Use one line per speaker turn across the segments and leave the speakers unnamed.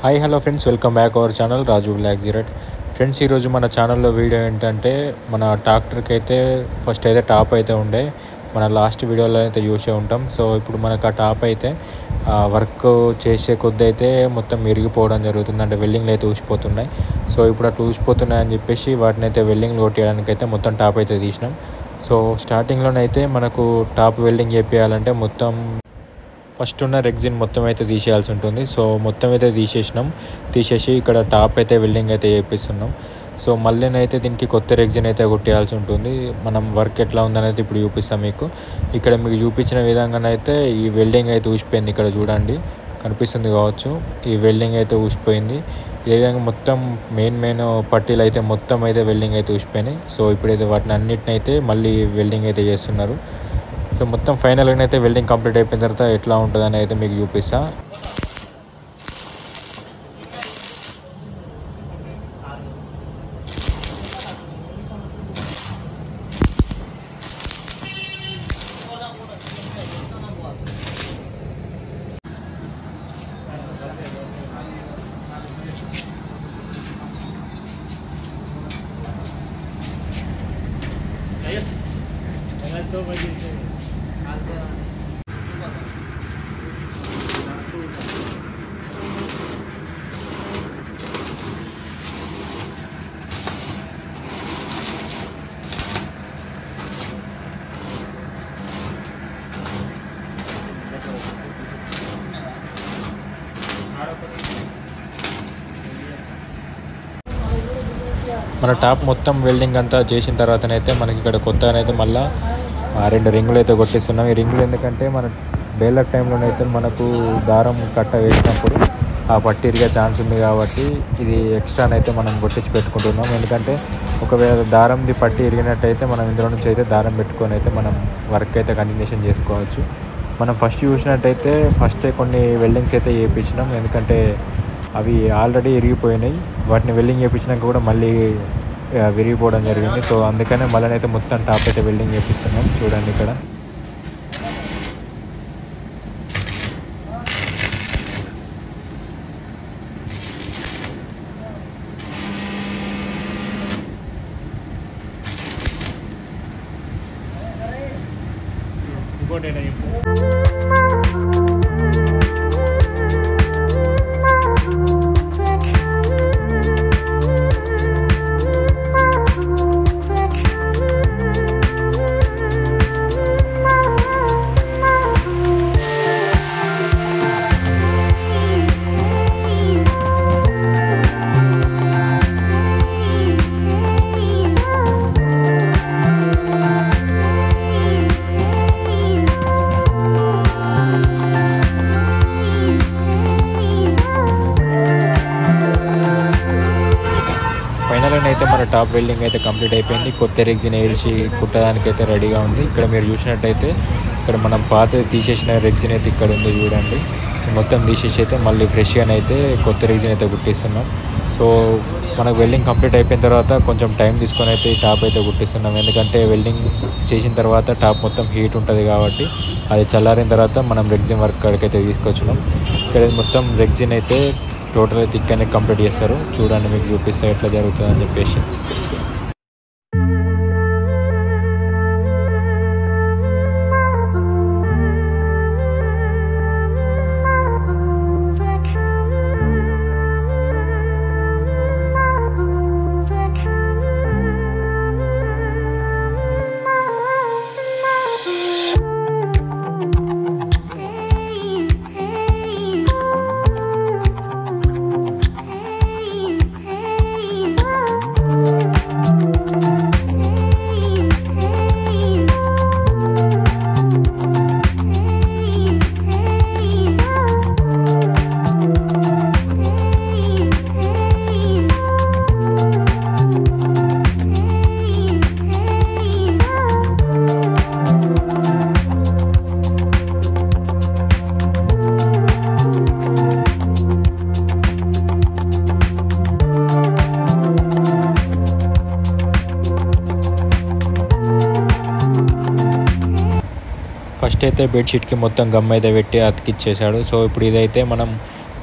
Hi hello friends, welcome back our channel Raju blog జీరట్. Friends, ఈరోజు మన ఛానల్లో వీడియో ఏంటంటే మన ట్రాక్టర్కి అయితే ఫస్ట్ అయితే టాప్ అయితే ఉండే మన లాస్ట్ వీడియోలో అయితే చూసే ఉంటాం. సో ఇప్పుడు మనకు ఆ టాప్ అయితే వర్క్ చేసే కొద్ది అయితే మొత్తం ఇరిగిపోవడం జరుగుతుంది, అంటే వెల్డింగ్లు అయితే ఊసిపోతున్నాయి. సో ఇప్పుడు అట్లా ఊసిపోతున్నాయి అని చెప్పేసి వాటిని అయితే వెల్డింగ్లు కొట్టేయడానికి అయితే మొత్తం టాప్ అయితే తీసినాం. సో స్టార్టింగ్లోనైతే మనకు టాప్ వెల్డింగ్ చేయాలంటే మొత్తం ఫస్ట్ ఉన్న రెగ్జిన్ మొత్తం అయితే తీసేయాల్సి ఉంటుంది. సో మొత్తం అయితే తీసేసి ఇక్కడ టాప్ అయితే వెల్డింగ్ అయితే చేపిస్తున్నాం. సో మళ్ళీనైతే దీనికి కొత్త రెగ్జిన్ అయితే కొట్టేయాల్సి ఉంటుంది. మనం వర్క్ ఎట్లా ఉందనైతే ఇప్పుడు చూపిస్తాం మీకు. ఇక్కడ మీకు చూపించిన విధంగానైతే ఈ వెల్డింగ్ అయితే ఊసిపోయింది. ఇక్కడ చూడండి, కనిపిస్తుంది కావచ్చు, ఈ వెల్డింగ్ అయితే ఊసిపోయింది. ఈ విధంగా మొత్తం మెయిన్ పట్టీలు అయితే మొత్తం అయితే వెల్డింగ్ అయితే ఊసిపోయినాయి. సో ఇప్పుడైతే వాటిని అన్నిటిని అయితే మళ్ళీ వెల్డింగ్ అయితే చేస్తున్నారు. సో మొత్తం ఫైనల్గా అయితే వెల్డింగ్ కంప్లీట్ అయిపోయిన తర్వాత ఎట్లా ఉంటుందని అయితే మీకు చూపిస్తా. మన టాప్ మొత్తం వెల్డింగ్ అంతా చేసిన తర్వాతనైతే మనకి ఇక్కడ కొత్తగానైతే మళ్ళీ 2 రింగులు అయితే కొట్టిస్తున్నాం. ఈ రింగులు ఎందుకంటే మన డైలర్ టైంలోనైతే మనకు దారం కట్ట వేసినప్పుడు ఆ పట్టి ఇరిగే ఛాన్స్ ఉంది కాబట్టి ఇది ఎక్స్ట్రానైతే మనం కొట్టించి పెట్టుకుంటున్నాం. ఎందుకంటే ఒకవేళ దారంది పట్టి ఇరిగినట్టయితే మనం ఇందులో నుంచి అయితే దారం పెట్టుకొని అయితే మనం వర్క్ అయితే కంటిన్యూషన్ చేసుకోవచ్చు. మనం ఫస్ట్ చూసినట్టయితే ఫస్టే కొన్ని వెల్డింగ్స్ అయితే చేయించినాం, ఎందుకంటే అవి ఆల్రెడీ ఇరిగిపోయినాయి. వాటిని వెల్డింగ్ చేయించినాక కూడా మళ్ళీ విరిగిపోవడం జరిగింది. సో అందుకనే మళ్ళీ అయితే మొత్తం టాప్ అయితే వెల్డింగ్ చేపిస్తున్నాం. చూడండి ఇక్కడ అయితే మన టాప్ వెల్డింగ్ అయితే కంప్లీట్ అయిపోయింది. కొత్త రెగ్జిన్ వేసి కుట్టడానికి అయితే రెడీగా ఉంది. ఇక్కడ మీరు చూసినట్టయితే ఇక్కడ మనం పాత తీసేసిన రెగ్జిన్ అయితే ఇక్కడ ఉంది చూడండి. మొత్తం తీసేసి అయితే మళ్ళీ ఫ్రెష్గానైతే కొత్త రెగ్జిన్ అయితే కుట్టిస్తున్నాం. సో మనకు వెల్డింగ్ కంప్లీట్ అయిపోయిన తర్వాత కొంచెం టైం తీసుకొని అయితే ఈ టాప్ అయితే కుట్టిస్తున్నాం. ఎందుకంటే వెల్డింగ్ చేసిన తర్వాత టాప్ మొత్తం హీట్ ఉంటుంది కాబట్టి అది చల్లారిన తర్వాత మనం రెగ్జిన్ వర్క్ కాడికి అయితే తీసుకొచ్చినాం. ఇక్కడ మొత్తం రెగ్జిన్ అయితే టోటల్ అయితే ఇక్కడనే కంప్లీట్ చేస్తారు. చూడండి, మీకు చూపిస్తే ఎట్లా జరుగుతుందని చెప్పేసి. ఫస్ట్ అయితే బెడ్షీట్కి మొత్తం గమ్ అయితే పెట్టి అతికిచ్చేసాడు. సో ఇప్పుడు ఇదైతే మనం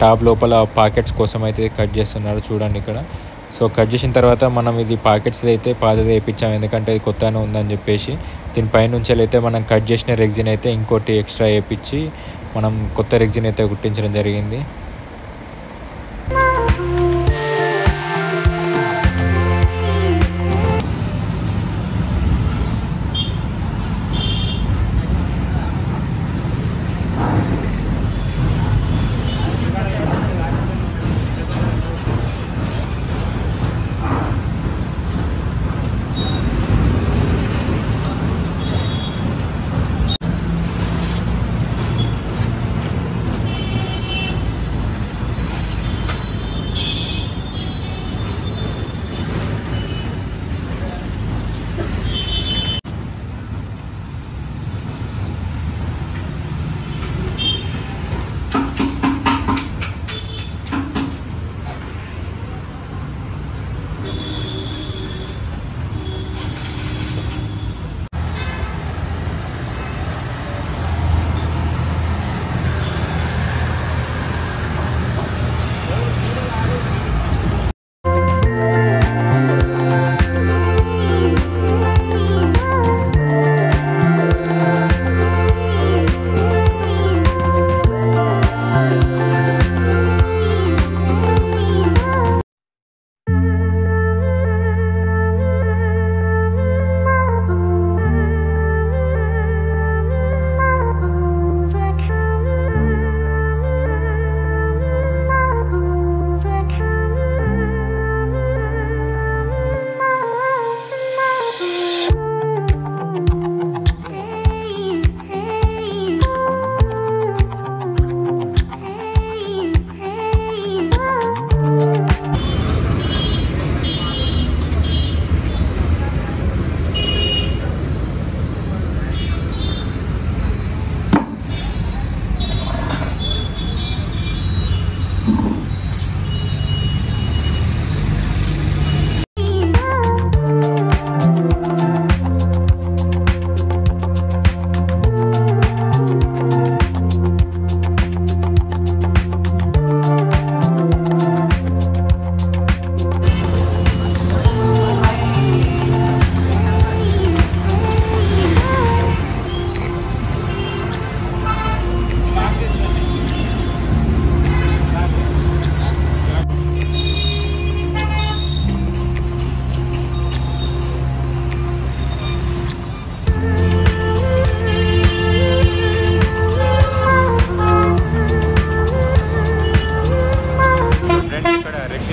టాప్ లోపల పాకెట్స్ కోసం అయితే కట్ చేస్తున్నారు చూడండి ఇక్కడ. సో కట్ చేసిన తర్వాత మనం ఇది పాకెట్స్ అయితే పాతది వేయించాం, ఎందుకంటే ఇది కొత్తనే ఉందని చెప్పేసి. దీనిపైనుంచి అయితే మనం కట్ చేసిన రెగ్జిన్ అయితే ఇంకోటి ఎక్స్ట్రా వేయించి మనం కొత్త రెగ్జిన్ అయితే కుట్టించడం జరిగింది.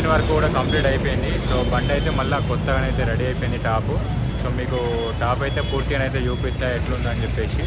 వర్క్ కూడా కంప్లీట్ అయిపోయింది. సో బండి అయితే మళ్ళీ కొత్తగా అయితే రెడీ అయిపోయింది టాపు. సో మీకు టాప్ అయితే పూర్తిగా అయితే చూపిస్తా ఎట్లుందని చెప్పేసి.